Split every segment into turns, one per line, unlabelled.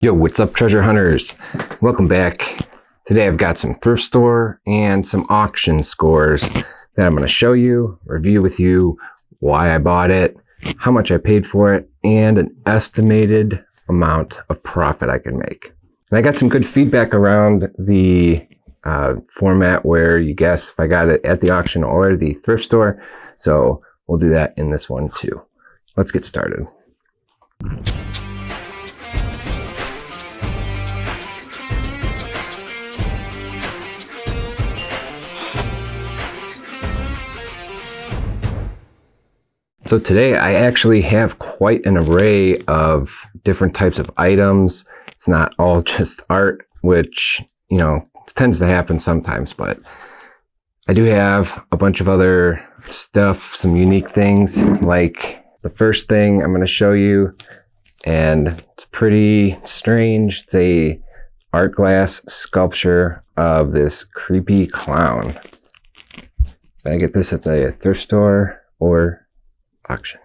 Yo, what's up, treasure hunters? Welcome back. Today I've got some thrift store and some auction scores that I'm going to show you, review with you why I bought it, how much I paid for it, and an estimated amount of profit I can make. And I got some good feedback around the format where you guess if I got it at the auction or the thrift store. So we'll do that in this one too. Let's get started. So today I actually have quite an array of different types of items. It's not all just art, which, you know, tends to happen sometimes, but I do have a bunch of other stuff, some unique things, like the first thing I'm going to show you, and it's pretty strange. It's a art glass sculpture of this creepy clown. Did I get this at the thrift store or auction?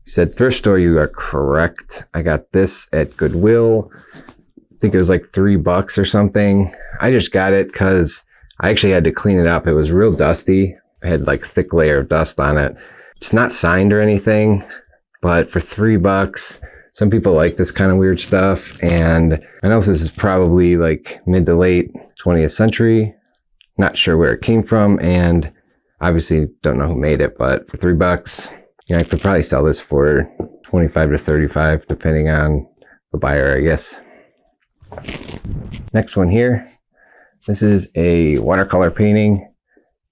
You said thrift store, you are correct. I got this at Goodwill. I think it was like $3 or something. I just got it because I actually had to clean it up. It was real dusty. I had like a thick layer of dust on it. It's not signed or anything, but for $3, some people like this kind of weird stuff. And I know this is probably like mid to late 20th century. Not sure where it came from, and obviously don't know who made it, but for $3, you know, I could probably sell this for 25 to 35, depending on the buyer, I guess. Next one here. This is a watercolor painting,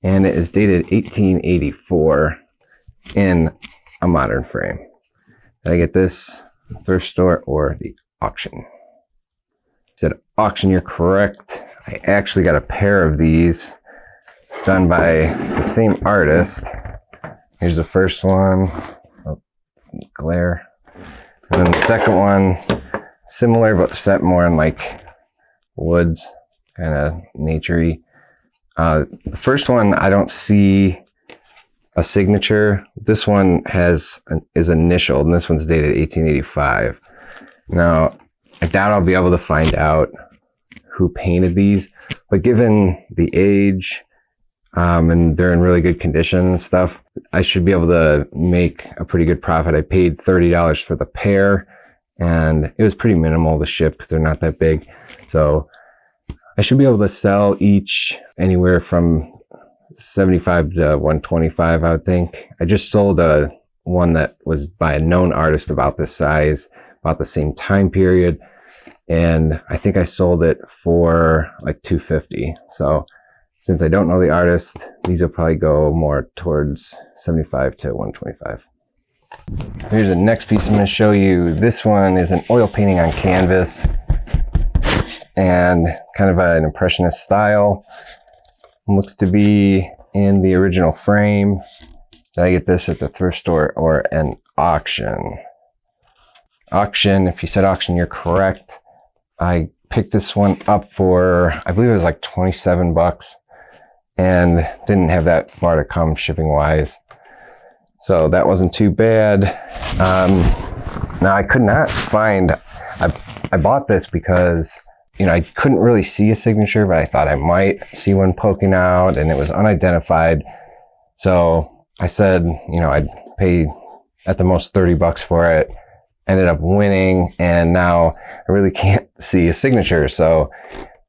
and it is dated 1884 in a modern frame. Did I get this thrift store or the auction? You said auction, you're correct. I actually got a pair of these done by the same artist. Here's the first one. Oh, glare. And then the second one, similar but set more in like woods, kind of naturey. The first one, I don't see a signature. This one is initialed, and this one's dated 1885. Now, I doubt I'll be able to find out who painted these, but given the age, and they're in really good condition and stuff, I should be able to make a pretty good profit. I paid $30 for the pair, and it was pretty minimal to ship because they're not that big. So I should be able to sell each anywhere from 75 to 125, I would think. I just sold one that was by a known artist about this size, about the same time period, and I think I sold it for like $250. So since I don't know the artist, these will probably go more towards 75 to 125. Here's the next piece I'm going to show you. This one is an oil painting on canvas and kind of an impressionist style. It looks to be in the original frame. Did I get this at the thrift store or an auction? Auction, if you said auction, you're correct. I picked this one up for, I believe it was like $27. And didn't have that far to come shipping wise, so that wasn't too bad. Now I could not find, I bought this because, you know, I couldn't really see a signature, but I thought I might see one poking out, and it was unidentified. So I said, you know, I'd pay at the most $30 for it. Ended up winning, and now I really can't see a signature. So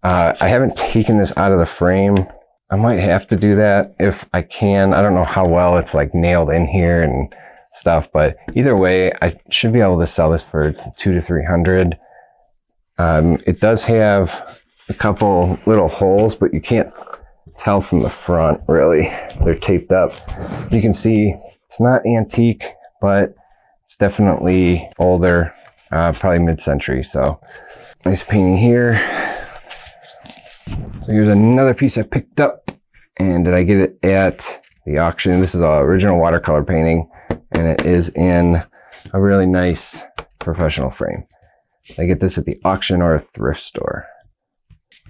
I haven't taken this out of the frame. I might have to do that if I can. I don't know how well it's like nailed in here and stuff, but either way, I should be able to sell this for $200 to $300. It does have a couple little holes, but you can't tell from the front really. They're taped up. You can see it's not antique, but it's definitely older, probably mid-century. So nice painting here. So here's another piece I picked up, and did I get it at the auction? This is an original watercolor painting, and it is in a really nice professional frame. Did I get this at the auction or a thrift store?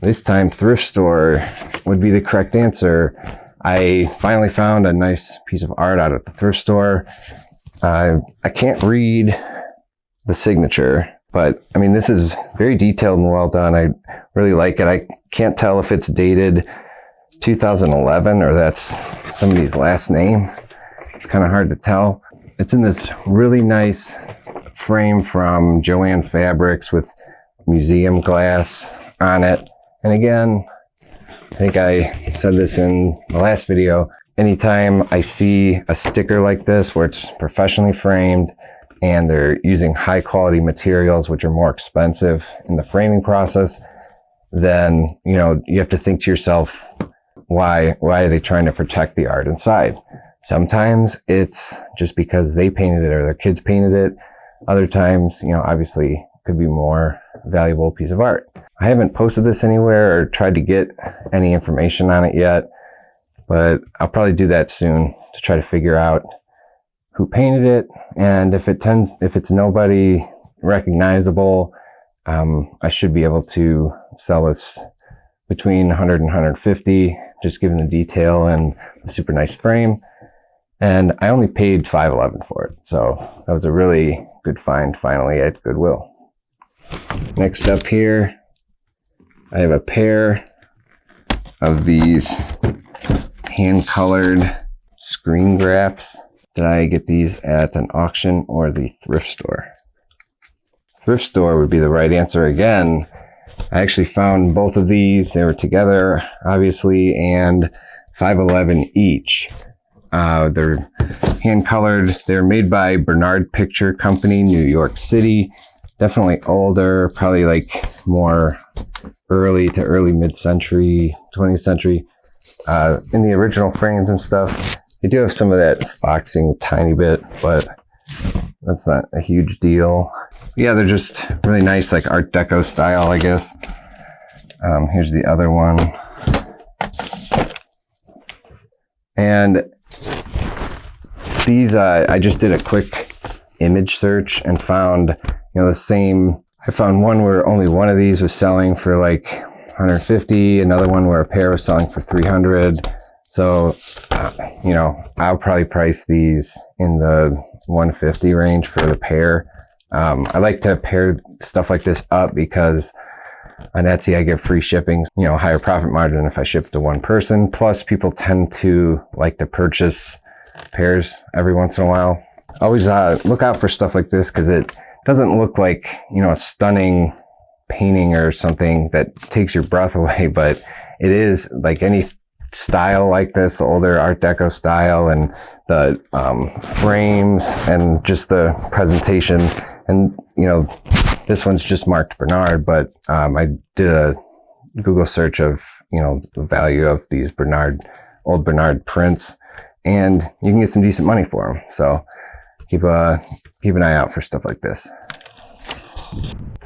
This time thrift store would be the correct answer. I finally found a nice piece of art out at the thrift store. I can't read the signature, But I mean, this is very detailed and well done. I really like it. I can't tell if it's dated 2011 or that's somebody's last name. It's kind of hard to tell. It's in this really nice frame from Joann Fabrics with museum glass on it. And again, I think I said this in the last video, anytime I see a sticker like this where it's professionally framed and they're using high quality materials, which are more expensive in the framing process, then, you know, you have to think to yourself, why are they trying to protect the art inside? Sometimes it's just because they painted it or their kids painted it. Other times, you know, obviously could be more valuable piece of art. I haven't posted this anywhere or tried to get any information on it yet, but I'll probably do that soon to try to figure out who painted it, and if it's nobody recognizable, I should be able to sell this between 100 and 150, just given the detail and a super nice frame. And I only paid $5.11 for it, so that was a really good find finally at Goodwill. Next up here, I have a pair of these hand-colored screen graphs. Did I get these at an auction or the thrift store? Thrift store would be the right answer again. I actually found both of these. They were together, obviously, and $5.11 each. They're hand-colored. They're made by Bernard Picture Company, New York City. Definitely older, probably like more early to early mid-century, 20th century. In the original frames and stuff, they do have some of that foxing a tiny bit, but that's not a huge deal. Yeah, they're just really nice, like Art Deco style, I guess. Here's the other one. And these, I just did a quick image search and found, you know, the same. I found one where only one of these was selling for like 150, another one where a pair was selling for 300. So, you know, I'll probably price these in the 150 range for the pair. I like to pair stuff like this up because on Etsy I get free shipping, you know, higher profit margin if I ship to one person. Plus, people tend to like to purchase pairs every once in a while. Always look out for stuff like this because it doesn't look like, you know, a stunning painting or something that takes your breath away, but it is like any style like this, the older Art Deco style, and the frames and just the presentation. And, you know, this one's just marked Bernard, but I did a Google search of, you know, the value of these old Bernard prints, and you can get some decent money for them. So keep an eye out for stuff like this.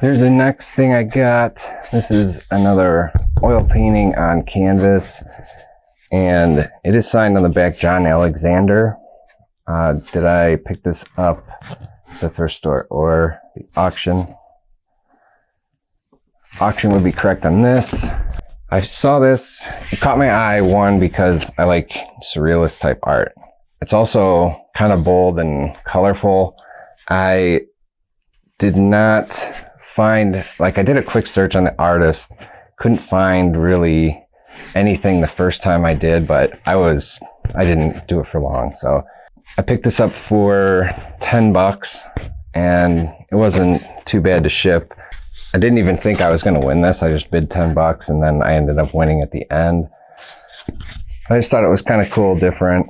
Here's the next thing I got. This is another oil painting on canvas, and it is signed on the back John Alexander. Did I pick this up at the thrift store or the auction? Auction would be correct on this. I saw this, it caught my eye, one, because I like surrealist type art. It's also kind of bold and colorful. I did not find, like, I did a quick search on the artist, couldn't find really anything the first time I did, but I didn't do it for long. So I picked this up for $10 and it wasn't too bad to ship. I didn't even think I was going to win this. I just bid $10 and then I ended up winning at the end. I just thought it was kind of cool, different.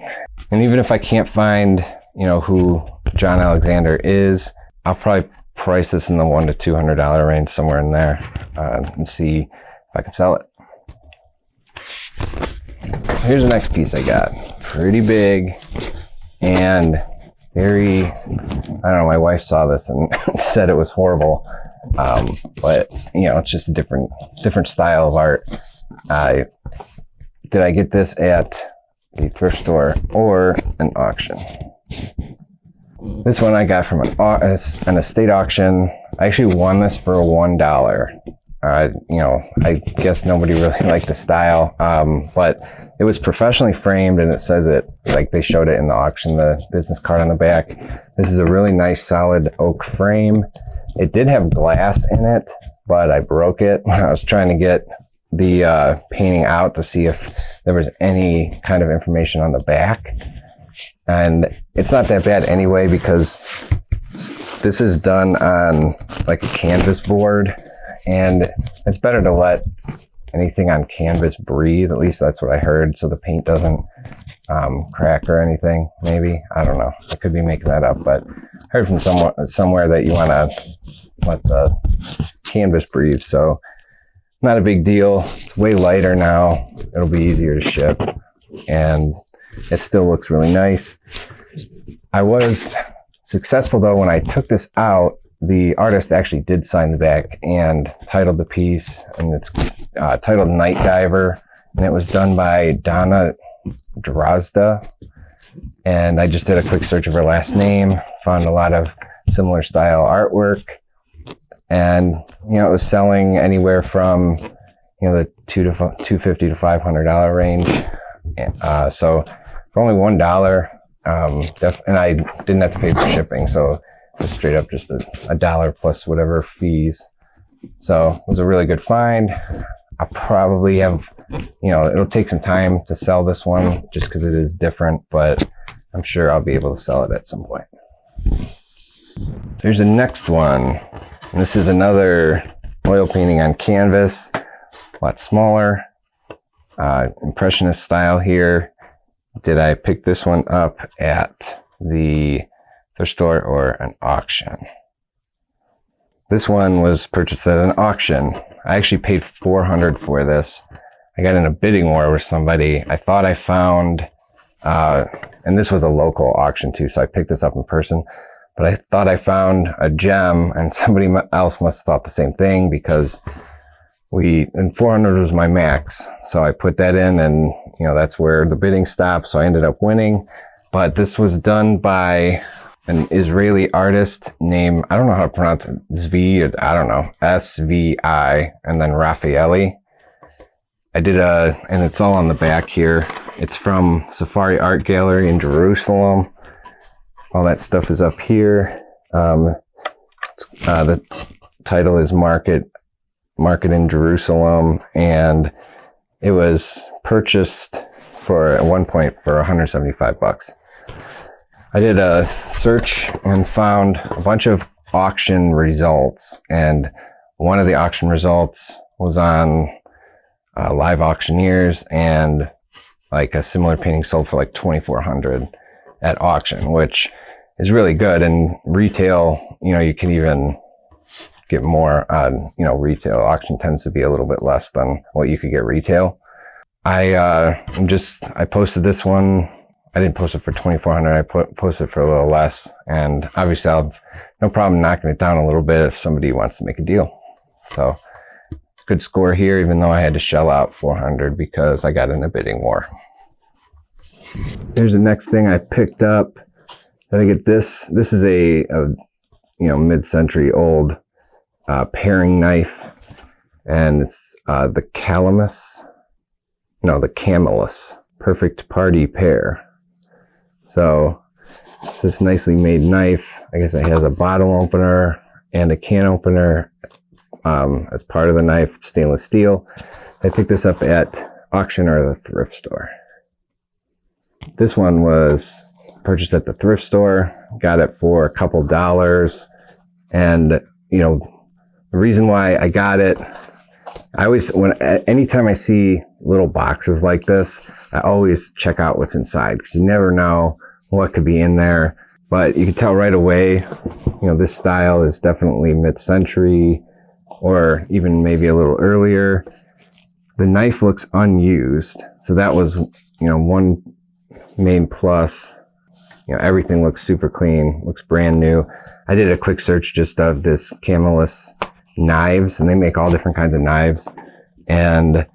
And even if I can't find, you know, who John Alexander is, I'll probably price this in the $100 to $200 range, somewhere in there, and see if I can sell it. Here's the next piece I got. Pretty big and very, I don't know, my wife saw this and said it was horrible. But, you know, it's just a different style of art. Did I get this at the thrift store or an auction? This one I got from an estate auction. I actually won this for $1. You know, I guess nobody really liked the style, but it was professionally framed, and it says it, like they showed it in the auction, the business card on the back. This is a really nice solid oak frame. It did have glass in it, but I broke it when I was trying to get the painting out to see if there was any kind of information on the back. And it's not that bad anyway, because this is done on like a canvas board, and it's better to let anything on canvas breathe. At least that's what I heard, so the paint doesn't crack or anything. Maybe, I don't know, I could be making that up, but I heard from somewhere that you want to let the canvas breathe. So not a big deal. It's way lighter now. It'll be easier to ship, and it still looks really nice. I was successful though when I took this out. The artist actually did sign the back and titled the piece, and it's titled Night Diver, and it was done by Donna Drozda. And I just did a quick search of her last name, found a lot of similar style artwork, and it was selling anywhere from the $250 to $500 range. So for only $1, and I didn't have to pay for shipping, so just straight up just a dollar plus whatever fees. So it was a really good find. I probably have, it'll take some time to sell this one just because it is different, but I'm sure I'll be able to sell it at some point. Here's the next one. And this is another oil painting on canvas, a lot smaller, impressionist style here. Did I pick this one up at the thrift store or an auction? This one was purchased at an auction. I actually paid $400 for this. I got in a bidding war with somebody. I thought I found, and this was a local auction too, so I picked this up in person, but I thought I found a gem, and somebody else must have thought the same thing, because and 400 was my max. So I put that in, and that's where the bidding stopped. So I ended up winning, but this was done by an Israeli artist named, I don't know how to pronounce it, Zvi, or I don't know, S-V-I, and then Raffaelli. I did and it's all on the back here. It's from Safari Art Gallery in Jerusalem. All that stuff is up here. The title is Market in Jerusalem, and it was purchased at one point for $175. I did a search and found a bunch of auction results, and one of the auction results was on Live Auctioneers, and like a similar painting sold for like $2,400 at auction, which is really good. And retail, you can even get more on, retail. Auction tends to be a little bit less than what you could get retail. I posted this one. I didn't post it for $2,400. I posted it for a little less, and obviously I'll have no problem knocking it down a little bit if somebody wants to make a deal. So good score here, even though I had to shell out $400 because I got in a bidding war. Here's the next thing I picked up. Did I get this? This is a mid-century old paring knife, and it's the Camelus Perfect Party Pair. So it's this nicely made knife. I guess it has a bottle opener and a can opener as part of the knife. It's stainless steel. I picked this up at auction or the thrift store. This one was purchased at the thrift store. Got it for a couple dollars. And, the reason why I got it, anytime I see little boxes like this, I always check out what's inside, because you never know what could be in there. But you can tell right away, this style is definitely mid-century or even maybe a little earlier. The knife looks unused, so that was, one main plus. Everything looks super clean, looks brand new. I did a quick search just of this Camelus knives, and they make all different kinds of knives, and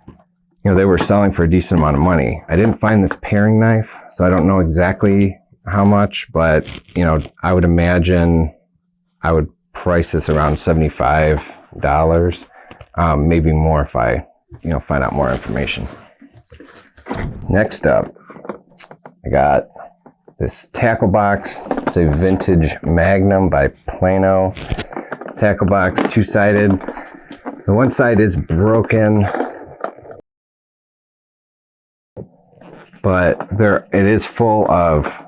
they were selling for a decent amount of money. I didn't find this paring knife, so I don't know exactly how much, but I would imagine I would price this around $75, maybe more if I find out more information. Next up, I got this tackle box. It's a vintage Magnum by Plano. It tackle box, two-sided. The one side is broken, but it is full of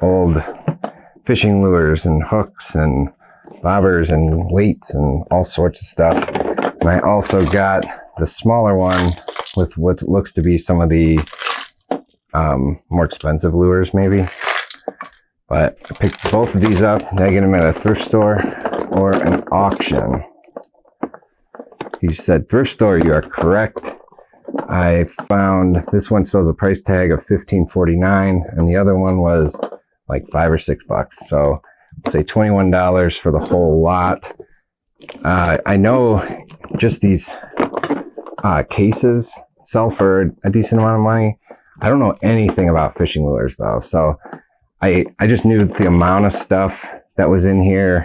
old fishing lures and hooks and bobbers and weights and all sorts of stuff. And I also got the smaller one with what looks to be some of the more expensive lures maybe. But I picked both of these up. Did I get them at a thrift store or an auction? You said thrift store, you are correct. I found this one still has a price tag of $15.49 and the other one was like $5 or $6. So say $21 for the whole lot. I know just these cases sell for a decent amount of money. I don't know anything about fishing lures though. So I just knew the amount of stuff that was in here,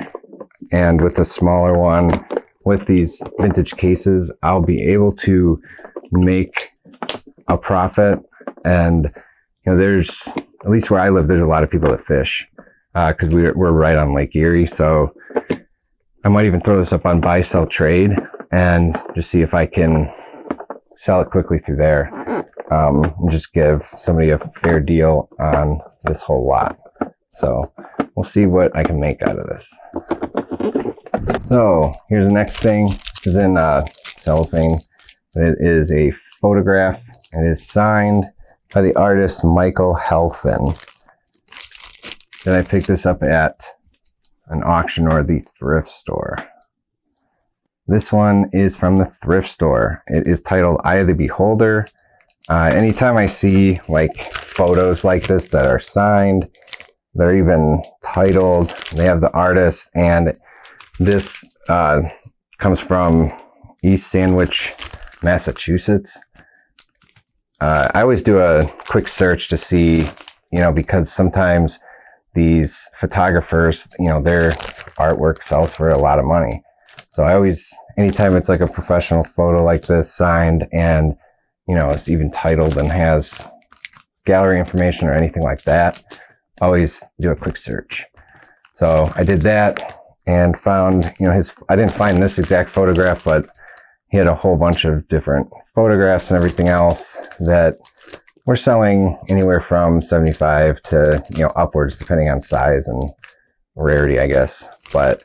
and with the smaller one, with these vintage cases, I'll be able to make a profit. And you know, there's, at least where I live, there's a lot of people that fish because we're right on Lake Erie. So I might even throw this up on buy, sell, trade and just see if I can sell it quickly through there. And just give somebody a fair deal on this whole lot. So we'll see what I can make out of this. So here's the next thing. This is in cellophane. It is a photograph. It is signed by the artist Michael Helfin. Then I picked this up at an auction or the thrift store. This one is from the thrift store. It is titled Eye of the Beholder. Anytime I see like photos like this that are signed, they're even titled, they have the artist, and this comes from East Sandwich, Massachusetts. I always do a quick search to see, you know, because sometimes these photographers, you know, their artwork sells for a lot of money. So I always, anytime it's like a professional photo like this signed and, you know, it's even titled and has gallery information or anything like that, always do a quick search. So I did that and found, you know, I didn't find this exact photograph, but he had a whole bunch of different photographs and everything else that were selling anywhere from 75 to, you know, upwards, depending on size and rarity, I guess. But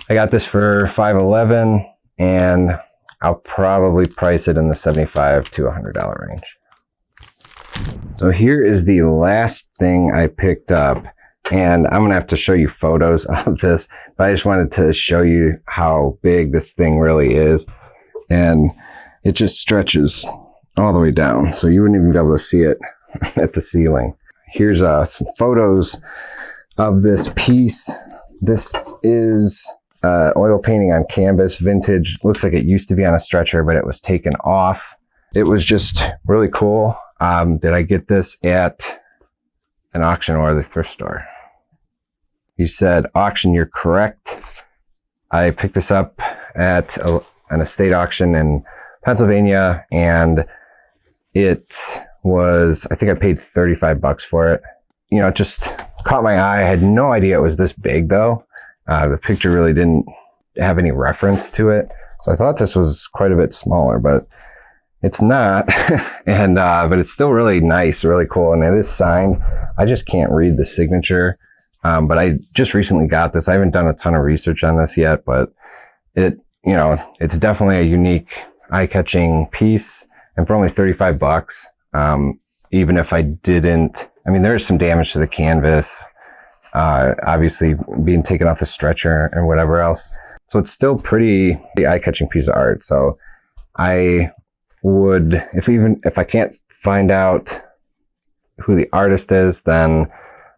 I got this for $5.11 and I'll probably price it in the $75 to $100 range. So here is the last thing I picked up, and I'm gonna have to show you photos of this, but I just wanted to show you how big this thing really is. And it just stretches all the way down, so you wouldn't even be able to see it at the ceiling. Here's some photos of this piece. This is oil painting on canvas, vintage. Looks like it used to be on a stretcher, but it was taken off. It was just really cool. Did I get this at an auction or the thrift store? You said auction, you're correct. I picked this up at an estate auction in Pennsylvania, and it was, I think I paid $35 for it. You know, it just caught my eye. I had no idea it was this big though. The picture really didn't have any reference to it. So I thought this was quite a bit smaller, but it's not. And, but it's still really nice, really cool. And it is signed. I just can't read the signature. But I just recently got this. I haven't done a ton of research on this yet, but it, you know, it's definitely a unique, eye-catching piece. And for only $35, even if I didn't, I mean, there is some damage to the canvas, obviously being taken off the stretcher and whatever else. So it's still pretty eye-catching piece of art. So I would, if I can't find out who the artist is, then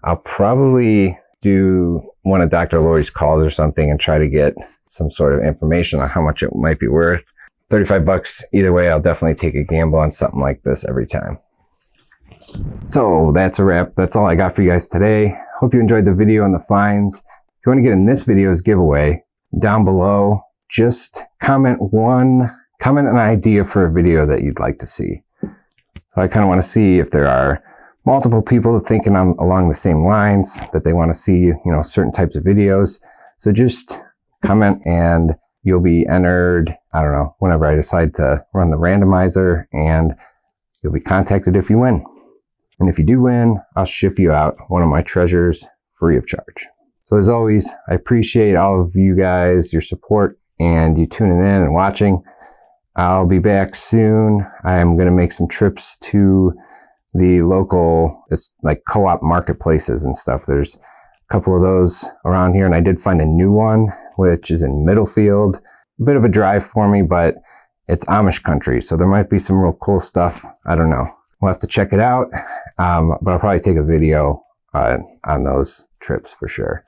I'll probably do one of Dr. Lori's calls or something and try to get some sort of information on how much it might be worth. $35 either way, I'll definitely take a gamble on something like this every time. So that's a wrap. That's all I got for you guys today. Hope you enjoyed the video on the finds. If you want to get in this video's giveaway, down below, just comment an idea for a video that you'd like to see. So I kind of want to see if there are multiple people thinking along the same lines, that they want to see, you know, certain types of videos. So just comment, and you'll be entered, I don't know, whenever I decide to run the randomizer, and you'll be contacted if you win. And if you do win, I'll ship you out one of my treasures free of charge. So as always, I appreciate all of you guys, your support, and you tuning in and watching. I'll be back soon. I'm going to make some trips to the local, it's like co-op marketplaces and stuff. There's a couple of those around here, and I did find a new one, which is in Middlefield. A bit of a drive for me, but it's Amish country, so there might be some real cool stuff. I don't know. We'll have to check it out, but I'll probably take a video on those trips for sure.